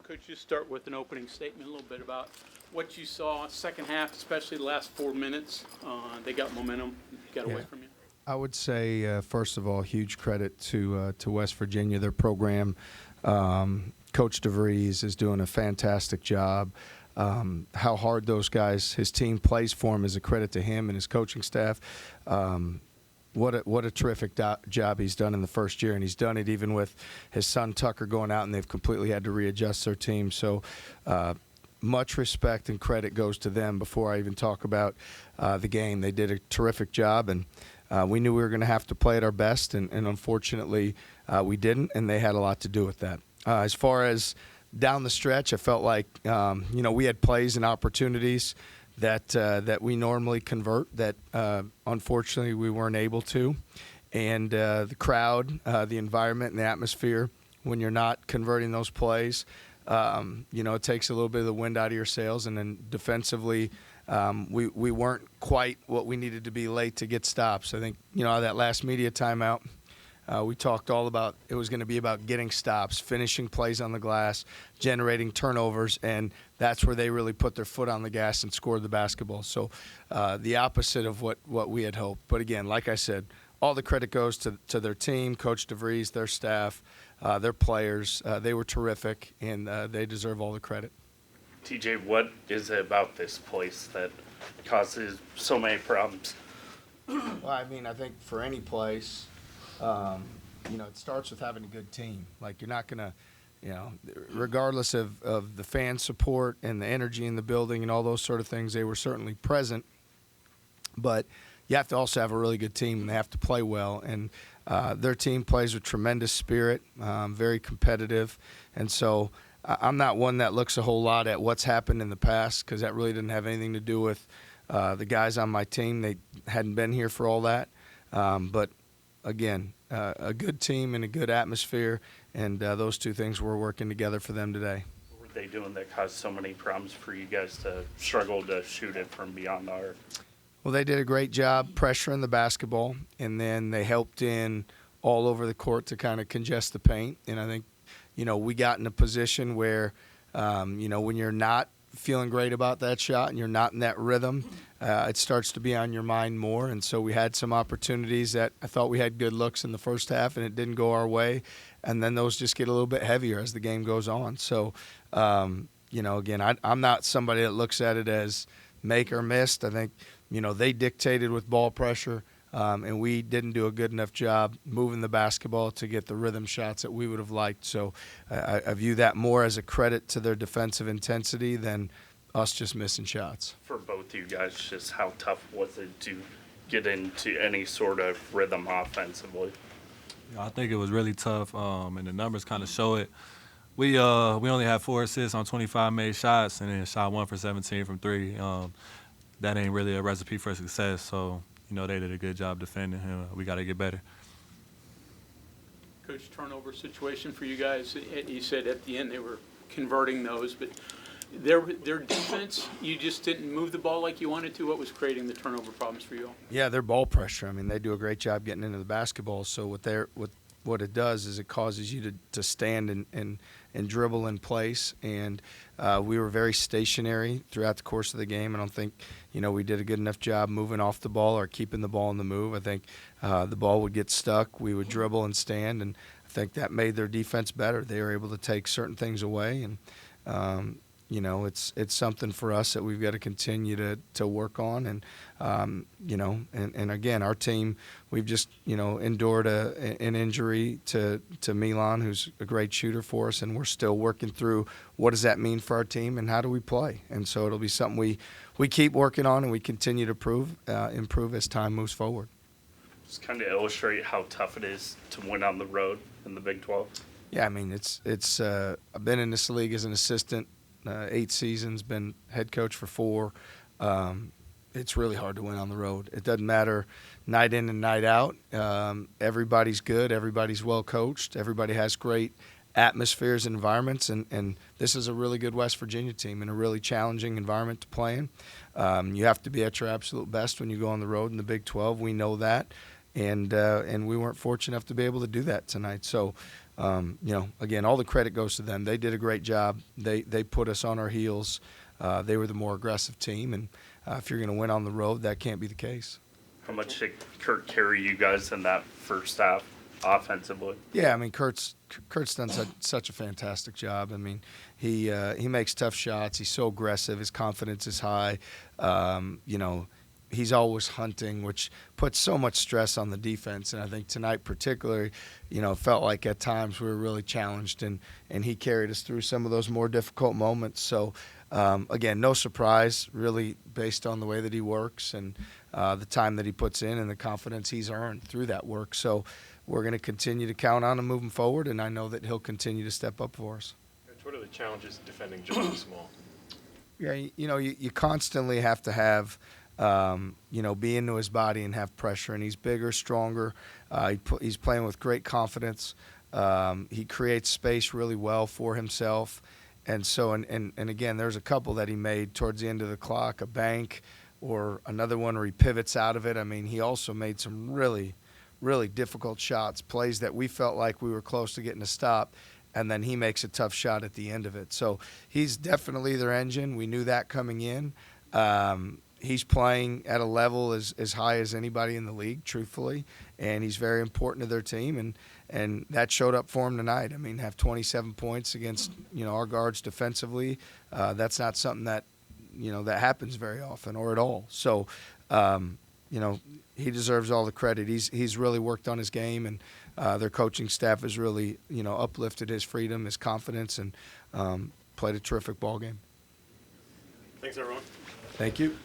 Could you start with an opening statement a little bit about what you saw second half, especially the last 4 minutes? They got momentum, got away from you. I would say, first of all, huge credit to West Virginia, their program. Coach DeVries is doing a fantastic job. How hard those guys, his team plays for him is a credit to him and his coaching staff. What a terrific job he's done in the first year, and he's done it even with his son Tucker going out, and they've completely had to readjust their team. So much respect and credit goes to them before I even talk about the game. They did a terrific job, and we knew we were going to have to play at our best, and unfortunately we didn't, and they had a lot to do with that. As far as down the stretch, I felt like we had plays and opportunities that we normally convert that unfortunately we weren't able to. And the crowd, the environment and the atmosphere, when you're not converting those plays, it takes a little bit of the wind out of your sails. And then defensively, we weren't quite what we needed to be late to get stops. I think, that last media timeout, we talked all about it was going to be about getting stops, finishing plays on the glass, generating turnovers, and that's where they really put their foot on the gas and scored the basketball. So the opposite of what we had hoped. But, again, like I said, all the credit goes to their team, Coach DeVries, their staff, their players. They were terrific, and they deserve all the credit. TJ, what is it about this place that causes so many problems? Well, I think for any place – it starts with having a good team. Like, you're not going to, regardless of the fan support and the energy in the building and all those sort of things, they were certainly present. But you have to also have a really good team, and they have to play well. And their team plays with tremendous spirit, very competitive. And so I'm not one that looks a whole lot at what's happened in the past, because that really didn't have anything to do with the guys on my team. They hadn't been here for all that. But again, a good team and a good atmosphere, and those two things were working together for them today. What were they doing that caused so many problems for you guys to struggle to shoot it from beyond the arc? Well, they did a great job pressuring the basketball, and then they helped in all over the court to kind of congest the paint. And I think, we got in a position where, when you're not feeling great about that shot and you're not in that rhythm, it starts to be on your mind more. And so we had some opportunities that I thought we had good looks in the first half, and it didn't go our way. And then those just get a little bit heavier as the game goes on. So, again, I'm not somebody that looks at it as make or missed. I think, they dictated with ball pressure, and we didn't do a good enough job moving the basketball to get the rhythm shots that we would have liked. So I view that more as a credit to their defensive intensity than us just missing shots. For both you guys, just how tough was it to get into any sort of rhythm offensively? I think it was really tough, and the numbers kind of show it. We only had 4 assists on 25 made shots, and then shot 1 for 17 from 3. That ain't really a recipe for success. So, they did a good job defending him. We got to get better. Coach, turnover situation for you guys. You said at the end they were converting those, but their defense, you just didn't move the ball like you wanted to. What was creating the turnover problems for you all? Yeah, their ball pressure. They do a great job getting into the basketball. So what it does is it causes you to stand and dribble in place. And we were very stationary throughout the course of the game. I don't think, we did a good enough job moving off the ball or keeping the ball in the move. I think the ball would get stuck. We would dribble and stand, and I think that made their defense better. They were able to take certain things away, and it's something for us that we've got to continue to work on. And and again, our team, we've just endured an injury to Milan, who's a great shooter for us, and we're still working through what does that mean for our team and how do we play. And so it'll be something we keep working on, and we continue to improve as time moves forward. Just kind of illustrate how tough it is to win on the road in the Big 12. Yeah, it's I've been in this league as an assistant 8 seasons, been head coach for 4. It's really hard to win on the road. It doesn't matter night in and night out. Everybody's good. Everybody's well coached. Everybody has great atmospheres and environments, and this is a really good West Virginia team in a really challenging environment to play in. You have to be at your absolute best when you go on the road in the Big 12. We know that, and we weren't fortunate enough to be able to do that tonight. So Again, all the credit goes to them. They did a great job. They put us on our heels. They were the more aggressive team, and if you're going to win on the road, that can't be the case. How much did Kurt carry you guys in that first half offensively? Yeah, I mean, Kurt's done such a fantastic job. I mean, he makes tough shots. He's so aggressive. His confidence is high. He's always hunting, which puts so much stress on the defense. And I think tonight particularly, felt like at times we were really challenged, and he carried us through some of those more difficult moments. So, again, no surprise, really based on the way that he works and the time that he puts in and the confidence he's earned through that work. So we're going to continue to count on him moving forward, and I know that he'll continue to step up for us. What are the challenges defending Justin Small? Yeah, you constantly have to have – be into his body and have pressure. And he's bigger, stronger. He's playing with great confidence. He creates space really well for himself. And so, and again, there's a couple that he made towards the end of the clock, a bank or another one where he pivots out of it. I mean, he also made some really, really difficult shots, plays that we felt like we were close to getting a stop. And then he makes a tough shot at the end of it. So he's definitely their engine. We knew that coming in. He's playing at a level as high as anybody in the league, truthfully, and he's very important to their team, and that showed up for him tonight. I mean, have 27 points against our guards defensively. That's not something that that happens very often or at all. So, he deserves all the credit. He's really worked on his game, and their coaching staff has really uplifted his freedom, his confidence, and played a terrific ball game. Thanks, everyone. Thank you.